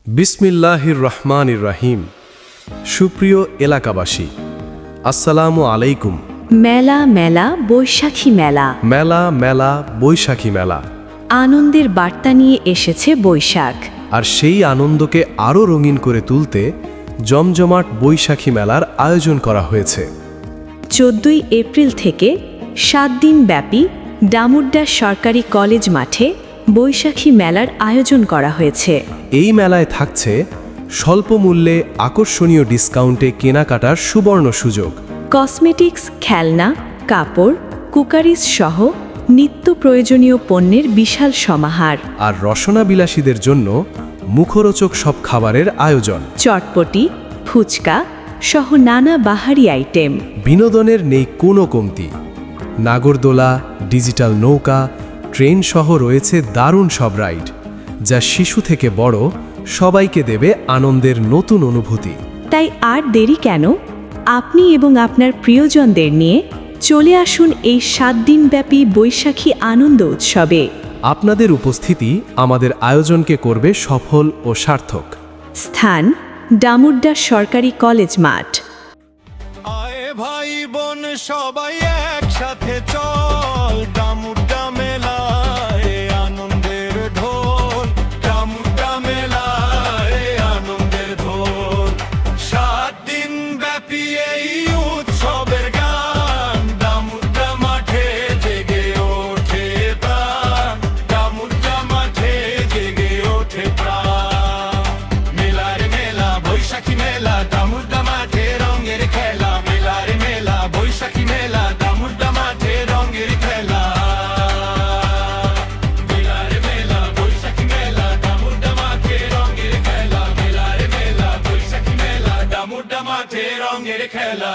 বিসমিল্লাহির রহমানির রহিম। সুপ্রিয় এলাকাবাসী, আসসালামু আলাইকুম। মেলা মেলা বৈশাখী মেলা, মেলা মেলা বৈশাখী মেলা। আনন্দের বার্তা নিয়ে এসেছে বৈশাখ। আর সেই আনন্দকে আরও রঙিন করে তুলতে জমজমাট বৈশাখী মেলার আয়োজন করা হয়েছে। 14 এপ্রিল থেকে 7 দিন ব্যাপী ডামুড্ডা সরকারি কলেজ মাঠে বৈশাখী মেলার আয়োজন করা হয়েছে। এই মেলায় থাকছে স্বল্প মূল্যে আকর্ষণীয় ডিসকাউন্টে কেনাকাটার সুবর্ণ সুযোগ। কসমেটিক্স, খেলনা, কাপড়, কুকারিজ সহ নিত্য প্রয়োজনীয় পণ্যের বিশাল সমাহার। আর রসনাবিলাসীদের জন্য মুখরোচক সব খাবারের আয়োজন। চটপটি, ফুচকা সহ নানা বাহারি আইটেম। বিনোদনের নেই কোনো কমতি। নাগরদোলা, ডিজিটাল নৌকা, ট্রেন সহ রয়েছে দারুণ সব রাইড, যা শিশু থেকে বড় সবাইকে দেবে আনন্দের নতুন অনুভূতি। তাই আর দেরি কেন? আপনি এবং আপনার প্রিয়জনদের নিয়ে চলে আসুন এই 7 দিনব্যাপী বৈশাখী আনন্দ উৎসবে। আপনাদের উপস্থিতি আমাদের আয়োজনকে করবে সফল ও সার্থক। স্থান: ডামুড্ডা সরকারি কলেজ মাঠ। আয় ভাই বোন সবাই একসাথে চল, ডামুড্ডা মেলায় আনন্দের ঢোল, ডামুড্ডা মেলায় আনন্দের ঢোল। 7 দিন ব্যাপী এই উৎসবের গান, ডামুড্ডা মাঠে জেগে ওঠে প্রাণ, ডামুড্ডা মাঠে জেগে ওঠে প্রাণ। মেলার মেলা বৈশাখী মেলা, ডামুড্ডা মাঠে রঙের খেলা। মেলার মেলা বৈশাখী মেলা, ডামুড্ডা মাঠে রঙের খেলা। মেলার মেলা বৈশাখী মেলা, ডামুড্ডা মাঠে রঙের খেলা। মেলার মেলা বৈশাখী মেলা, ডামুড্ডা মাঠে রঙের খেলা।